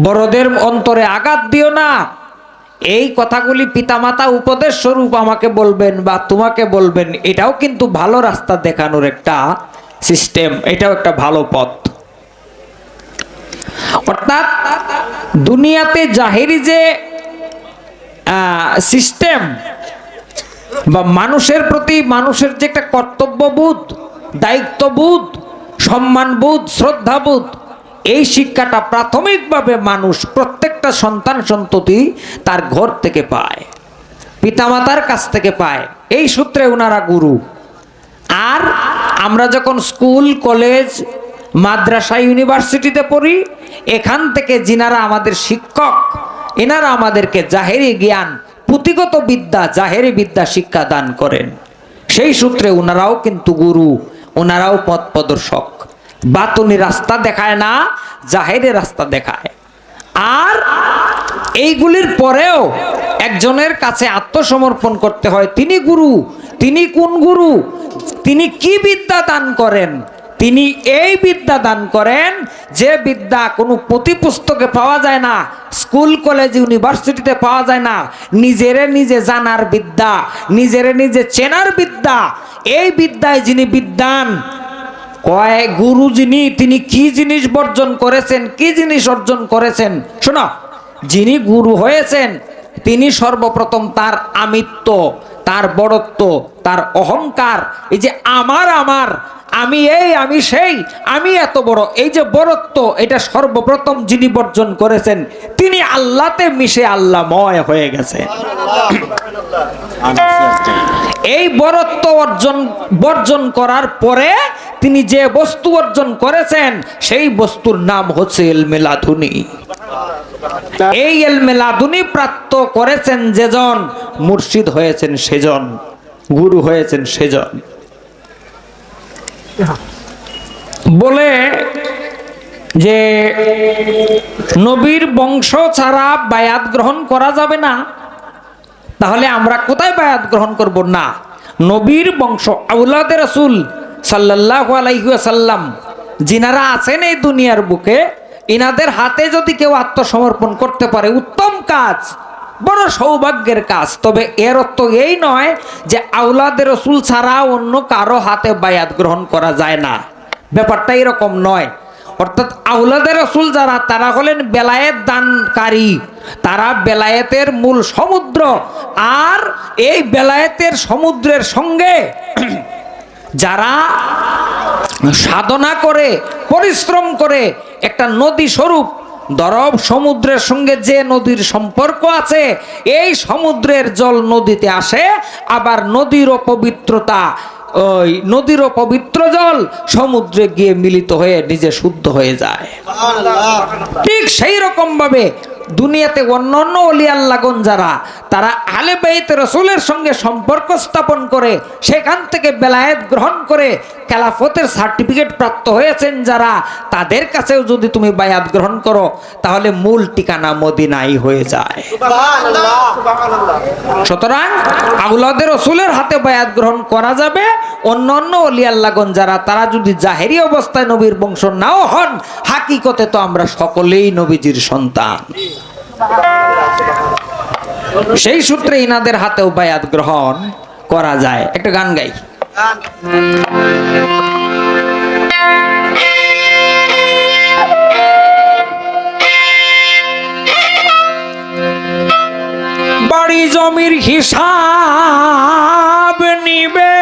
বড়দের অন্তরে আঘাত দিও না। এই কথাগুলি পিতামাতা উপদেশ স্বরূপ আমাকে বলবেন বা তোমাকে বলবেন, এটাও কিন্তু ভালো রাস্তা দেখানোর একটা সিস্টেম, এটাও একটা ভালো পথ। অর্থাৎ দুনিয়াতে জাহেরি যে সিস্টেম বা মানুষের প্রতি মানুষের যে একটা কর্তব্যবোধ, দায়িত্ববোধ, সম্মানবোধ, শ্রদ্ধাবোধ, এই শিক্ষাটা প্রাথমিকভাবে মানুষ প্রত্যেকটা সন্তান সন্ততি তার ঘর থেকে পায়, পিতামাতার কাছ থেকে পায়। এই সূত্রে ওনারা গুরু। আর আমরা যখন স্কুল, কলেজ, মাদ্রাসা, ইউনিভার্সিটিতে পড়ি, এখান থেকে যিনারা আমাদের শিক্ষক, এনারা আমাদেরকে জাহেরি জ্ঞান, পুঁথিগত বিদ্যা, জাহেরি বিদ্যা শিক্ষা দান করেন। সেই সূত্রে ওনারাও কিন্তু গুরু, ওনারাও পথ প্রদর্শক। বাতুনি রাস্তা দেখায় না, জাহেরি রাস্তা দেখায়। আর এইগুলির পরেও একজনের কাছে আত্মসমর্পণ করতে হয়। তিনি গুরু। তিনি কোন গুরু? তিনি কি বিদ্যা দান করেন? তিনি এই বিদ্যা দান করেন যে বিদ্যা কোনো পুঁথি পুস্তকে পাওয়া যায় না, স্কুল, কলেজ, ইউনিভার্সিটিতে পাওয়া যায় না। নিজেরে নিজে জানার বিদ্যা, নিজেরে নিজে চেনার বিদ্যা। এই বিদ্যায় যিনি বিদ্বান, কয় গুরু যিনি, তিনি কি জিনিস বর্জন করেছেন, কি জিনিস অর্জন করেছেন। শোনো, যিনি গুরু হয়েছেন তিনি সর্বপ্রথম তার আমিত্ব, তার বড়ত্ব, তার অহংকার, এই যে আমার আমার, আমি এই, আমি সেই, আমি এত বড়, এই যে বড়ত্ব, এটা সর্বপ্রথম যিনি বর্জন করেছেন তিনি আল্লাহতে মিশে আল্লাহময় হয়ে গেছে। এই বড়ত্ব বর্জন করার পরে তিনি যে বস্তু অর্জন করেছেন সেই বস্তুর নাম হচ্ছে ইলমে লাদুনী। এই ইলমে লাদুনী প্রাপ্ত করেছেন যেজন, মুর্শিদ হয়েছেন সেজন, গুরু হয়েছেন সেজন। বলে যে নবীর বংশ ছাড়া বায়াত গ্রহণ করা যাবে না, তাহলে আমরা কোথায় বায়াত গ্রহণ করব? না, নবীর বংশ, আওলাদে রাসূল সাল্লাল্লাহু আলাইহি ওয়াসাল্লাম যিনারা আছেন এই দুনিয়ার বুকে, ইনাদের হাতে যদি কেউ আত্মসমর্পণ করতে পারে, উত্তম কাজ, বড় সৌভাগ্যের কাজ। তবে এর অর্থ এই নয় যে আওলাদে রাসূল ছাড়া অন্য কারো হাতে বায়াত গ্রহণ করা যায় না, ব্যাপারটা এরকম নয়। অর্থাৎ আওলাদে রাসূল যারা, তারা হলেন বেলায়েত দানকারী, তারা বেলায়েতের মূল সমুদ্র। আর এই বেলায়েতের সমুদ্রের সঙ্গে যারা সাধনা করে, পরিশ্রম করে, একটা নদী স্বরূপ দরব সমুদ্রের সঙ্গে যে নদীর সম্পর্ক আছে, এই সমুদ্রের জল নদীতে আসে, আবার নদীরও পবিত্রতা, ওই নদীরও পবিত্র জল সমুদ্রে গিয়ে মিলিত হয়ে নিজে শুদ্ধ হয়ে যায়। ঠিক সেই রকম ভাবে দুনিয়াতে অন্যান্য ওলি আল্লাহগণ যারা, তারা আহলে বাইত রাসূলের সঙ্গে সম্পর্ক স্থাপন করে, সেখান থেকে বেলায়েত গ্রহণ করে খেলাফতের সার্টিফিকেট প্রাপ্ত হয়েছেন যারা, তাদের কাছেও যদি তুমি বায়াত গ্রহণ করো, তাহলে মূল ঠিকানা মদিনাই হয়ে যায়। সুতরাং আওলাদে রাসূলের হাতে বায়াত গ্রহণ করা যাবে। অন্যান্য ওলি আল্লাহগণ যারা, তারা যদি জাহেরি অবস্থায় নবীর বংশ নাও হন, হাকিকতে তো আমরা সকলেই নবীজির সন্তান। সেই সূত্রে ইনাদের হাতেও বায়াত গ্রহণ করা যায়। একটা গান গাই। বাড়ি জমির হিসাব নিবে,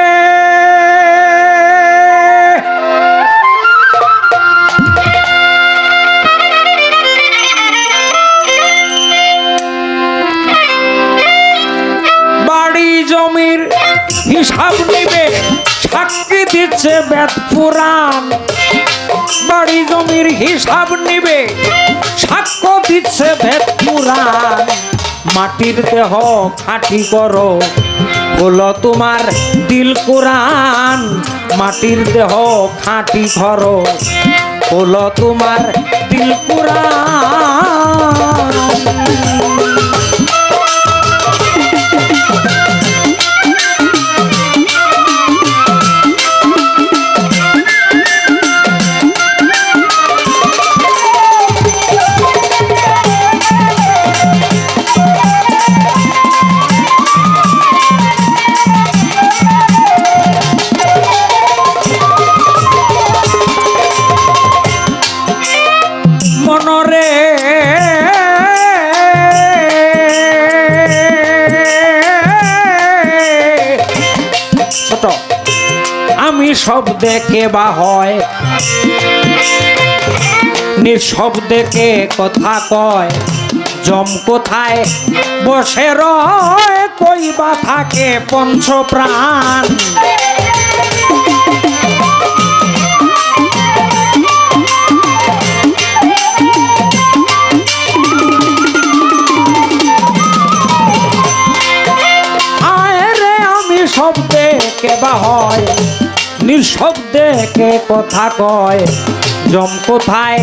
হিসাব নিবে, সাক্ষী দিচ্ছে বেদ পুরাণ। বাড়ি জমির হিসাব নিবে, সাক্ষ্য দিচ্ছে বেদ পুরাণ। মাটির দেহ খাঁটি করো, বলো তোমার দিল কুরআন। মাটির দেহ খাঁটি করো, বলো তোমার দিল কুরআন। নিঃশব্দে কে বা হয়, নিঃশব্দে কে কথা কয়, জম কোথায় বসে রয়, কই বা থাকে পঞ্চপ্রাণ। শব্দে কে বা হয়, নিঃশব্দে কে কথা কয়, জম কোথায়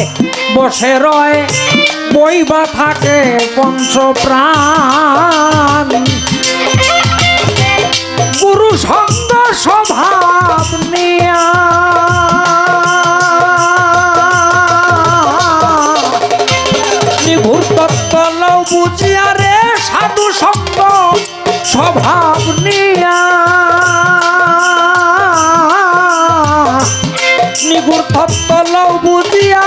বসে রয়, বই বা থাকে পঞ্চপ্রাণ। গুরু সঙ্গ স্বভাব নিয়া নিভুর তত্ত্ব লও বুঝিয়া রে, সাধু সঙ্গ স্বভাব নিয়া নিগুর তত্ত্ব লও বুঝিয়া,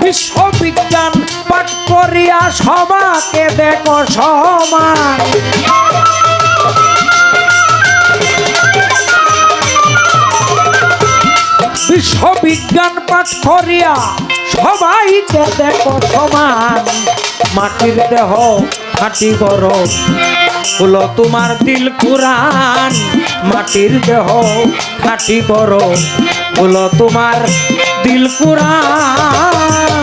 বিশ্ববিজ্ঞান পাঠ করিয়া সবাকে দেখো সমান। বিশ্ববিজ্ঞান পাঠ করিয়া সবাইকে দেখো সমান। মাটির দেহ খাঁটি গরম হলো তোমার দিল কুরআন, মাটির দেহ খাঁটি গরম হলো তোমার দিল কুরআন।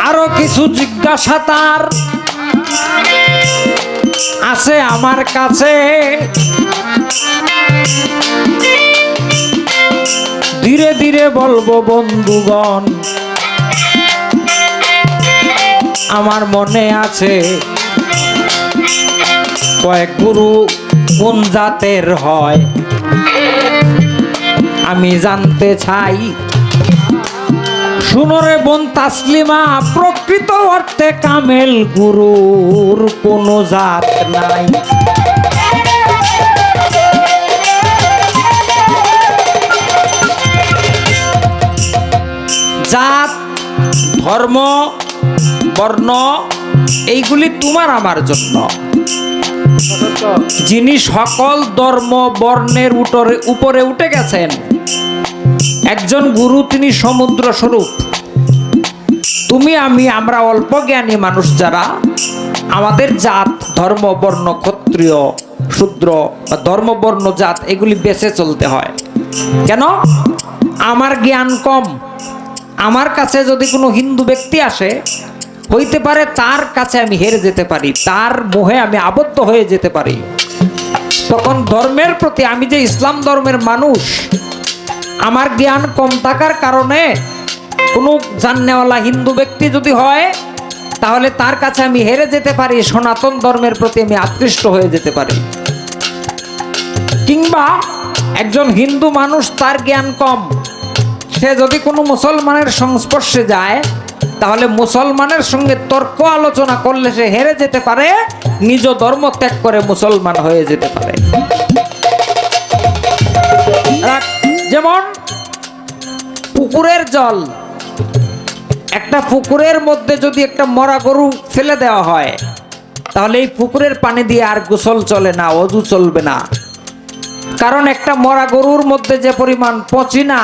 আরো কিছু জিজ্ঞাসা তার আছে আমার কাছে, ধীরে ধীরে বলবো বন্ধুগণ। আমার মনে আছে কয়েক গুরু কোন জাতের হয়, আমি জানতে চাই। শুনো রে বোন তাসলিমা, প্রকৃত অর্থে কামেল গুরুর কোনো জাত নাই। জাত, ধর্ম, বর্ণ এইগুলি তোমার আমার জন্য। যিনি সকল ধর্ম বর্ণের উপরে উঠে গেছেন, একজন গুরু, তিনি সমুদ্র স্বরূপ। তুমি আমি, আমরা অল্প জ্ঞানী মানুষ যারা, আমাদের জাত, ধর্ম, বর্ণ, ক্ষত্রিয়, শূদ্র বা ধর্ম, বর্ণ, জাত এগুলি বেঁচে চলতে হয়। কেন? আমার জ্ঞান কম। আমার কাছে যদি কোনো হিন্দু ব্যক্তি আসে, হইতে পারে তার কাছে আমি হেরে যেতে পারি, তার মোহে আমি আবদ্ধ হয়ে যেতে পারি। তখন ধর্মের প্রতি, আমি যে ইসলাম ধর্মের মানুষ, আমার জ্ঞান কম থাকার কারণে কোনো জাননেওয়ালা হিন্দু ব্যক্তি যদি হয়, তাহলে তার কাছে আমি হেরে যেতে পারি, সনাতন ধর্মের প্রতি আমি আকৃষ্ট হয়ে যেতে পারি। কিংবা একজন হিন্দু মানুষ, তার জ্ঞান কম, সে যদি কোনো মুসলমানের সংস্পর্শে যায়, তাহলে মুসলমানের সঙ্গে তর্ক আলোচনা করলে সে হেরে যেতে পারে, নিজ ধর্ম ত্যাগ করে মুসলমান হয়ে যেতে পারে। যেমন পুকুরের জল, একটা পুকুরের মধ্যে যদি একটা মরা গরু ফেলে দেওয়া হয়, তাহলে এই পুকুরের পানি দিয়ে আর গোসল চলে না, ওযু চলবে না। কারণ একটা মরা গরুর মধ্যে যে পরিমাণ পচিনা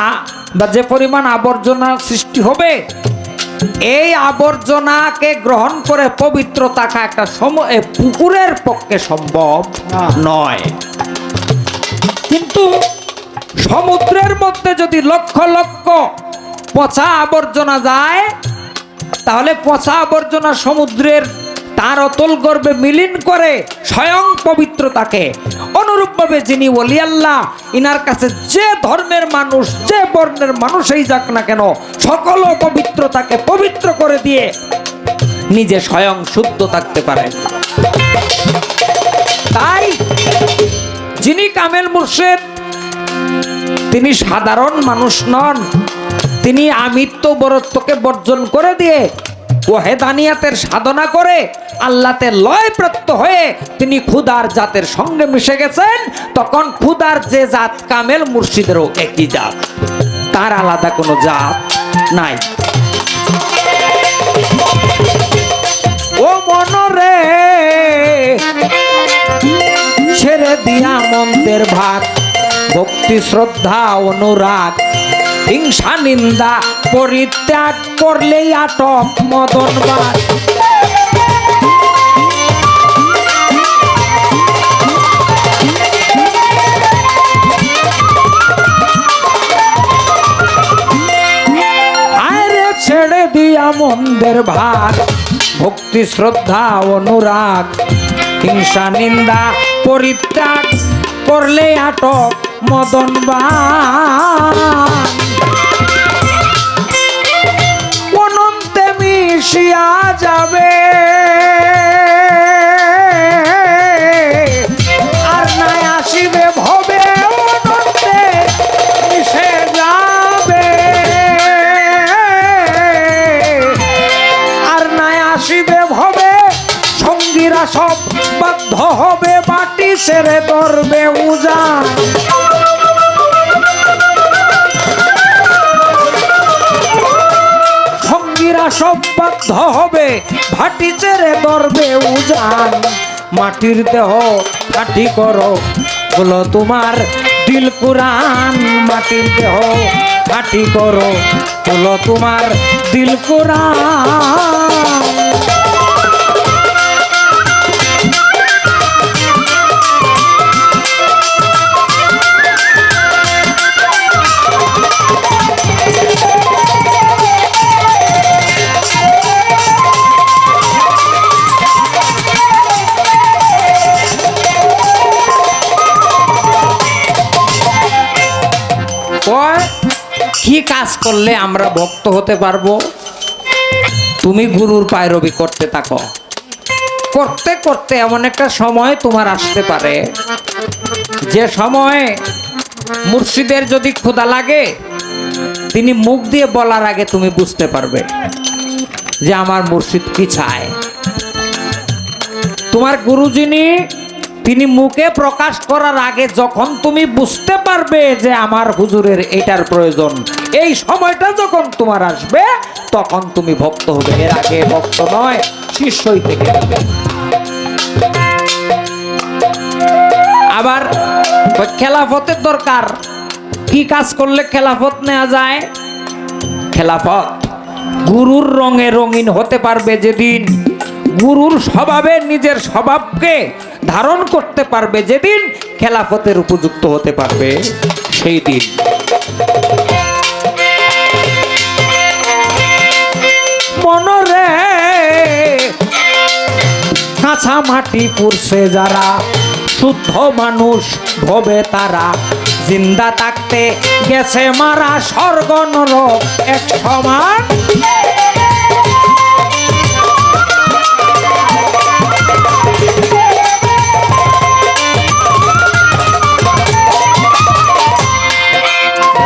বা যে পরিমাণ আবর্জনা সৃষ্টি হবে, এই আবর্জনাকে গ্রহণ করে পবিত্র থাকা একটা পুকুরের পক্ষে সম্ভব নয়। কিন্তু সমুদ্রের মধ্যে যদি লক্ষ লক্ষ পচা আবর্জনা যায়, তাহলে পচা আবর্জনা সমুদ্রের তার অতল গর্ভে মিলিন করে স্বয়ং পবিত্র থাকে। অনুরূপভাবে যিনি ওলি আল্লাহ, ইনার কাছে যে ধর্মের মানুষ, যে বর্ণের মানুষই যাক না কেন, সকল অপবিত্রতাকে পবিত্র করে দিয়ে নিজে স্বয়ং শুদ্ধ থাকতে পারেন। তাই যিনি কামেল মুর্শিদ, তিনি সাধারণ মানুষ নন, তিনি আমিত্ব বরত্বকে বর্জন করে দিয়ে ওয়াহেদানিয়াতের সাধনা করে আল্লাহতে লয়প্রাপ্ত হয়ে তিনি খুদার জাতের সঙ্গে মিশে গেছেন। তখন খুদার যে জাত কামেল মুর্শিদেরও একই জাত, তার আলাদা কোনো জাত নাই। ও মনরে ছেড়ে দিয়া মন্দের ভাগ, ভক্তি শ্রদ্ধা অনুরাগ, হিংসা নিন্দা পরিত্যাগ করলেই আটক মদনবাদ। আরে ছেড়ে দিয়া মন্দের ভাগ, ভক্তি শ্রদ্ধা অনুরাগ, হিংসা নিন্দা পরিত্যাগ করলে আটক মদনবান। অনন্তে মিশিয়া যাবে আর নাই আসিবে ভবে, অনন্তে মিশে যাবে আর নাই আসিবে ভবে। সঙ্গীরা সব বাধ্য হবে, বাটি ছেড়ে ধরবে উজান। সঙ্গীরা সব বাধ্য হবে, ভাটি ছেড়ে ধরবে উজান। মাটির দেহ কাঠি করো, বলো তোমার দিল কুরআন। মাটির দেহ কাঠি করো, বলো তোমার দিল কুরআন। কি কাজ করলে আমরা ভক্ত হতে পারবো? তুমি গুরুর পায়রবি করতে থাকো, করতে করতে এমন একটা সময় তোমার আসতে পারে যে সময়ে মুর্শিদের যদি ক্ষুধা লাগে, তিনি মুখ দিয়ে বলার আগে তুমি বুঝতে পারবে যে আমার মুর্শিদ কি চায়। তোমার গুরু যিনি, তিনি মুখে প্রকাশ করার আগে যখন তুমি বুঝতে পারবে যে আমার হুজুরের এটার প্রয়োজন, এই সময়টা যখন তোমার আসবে তখন তুমি ভক্ত হবে। এর আগে ভক্ত নয়, শিষ্যই থেকে যাবে। আবার খেলাফতের দরকার। কি কাজ করলে খেলাফত নেওয়া যায়? খেলাফত গুরুর রঙে রঙিন হতে পারবে যেদিন, গুরুর স্বভাবে নিজের স্বভাবকে ধারণ করতে পারবে যেদিন, খেলাফতের উপযুক্ত হতে পারবে সেই দিন। মনরে কাঁচা মাটি পুরছে যারা, শুদ্ধ মানুষ ভবে তারা। জিন্দা থাকতে গেছে মারা, স্বর্গ নরক এক সমান।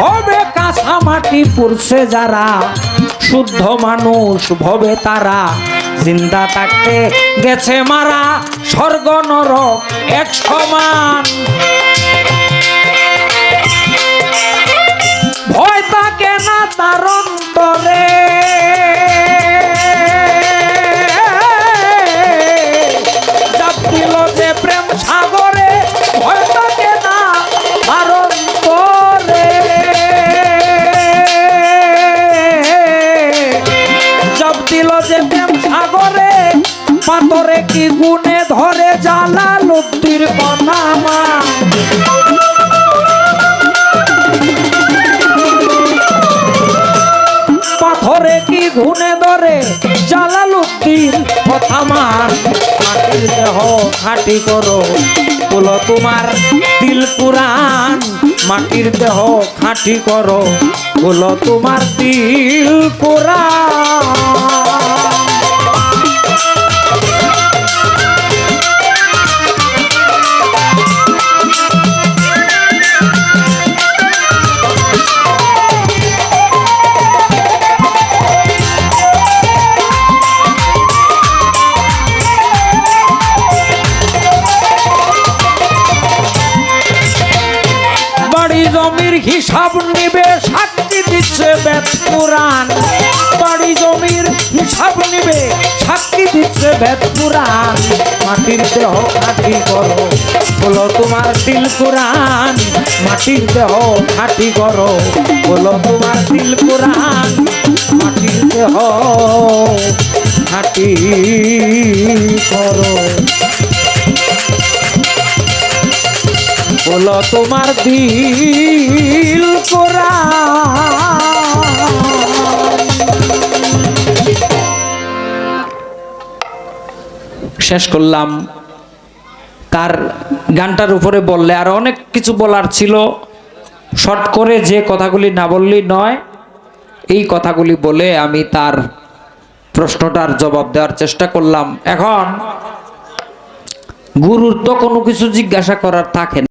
ভবে কাঁচা মাটি পুরছে যারা, শুদ্ধ মানুষ ভবে তারা। জিন্দা থাকতে গেছে মারা, স্বর্গ নরক এক সমান। ভয় থাকে না তার অন্তরে, চাপ দিল যে প্রেম সাগরে। ভয় থাকে না তার অন্তরে, চাপ দিল যে প্রেম সাগরে। পাথরে কি গুণে ধরে জালালউদ্দিন কনামা। পাথরে কি গুণে ধরে জালালউদ্দিন কথামান। মাটির দেহ খাঁটি করো, বলো তোমার দিল কুরআন। মাটির দেহ খাঁটি করো, বলো তোমার দিল কুরআন। জমির হিসাব নিবে সাক্ষী দিচ্ছে বেদ পুরাণ বাড়ি জমির হিসাব নিবে সাক্ষী দিচ্ছে বেদ পুরাণ মাটির দেহ খাঁটি করো বলো তোমার দিল কুরআন মাটির দেহ খাঁটি করো বলো তোমার দিল কুরআন মাটির দেহ খাঁটি করো বলো তোমার দিল কুরআন। শেষ করলাম। তার গানটার উপরে বললে আর অনেক কিছু বলার ছিল, শর্ট করে যে কথাগুলি না বললেই নয়, এই কথাগুলি বলে আমি তার প্রশ্নটার জবাব দেওয়ার চেষ্টা করলাম। এখন গুরুর তো কোনো কিছু জিজ্ঞাসা করার থাকে না।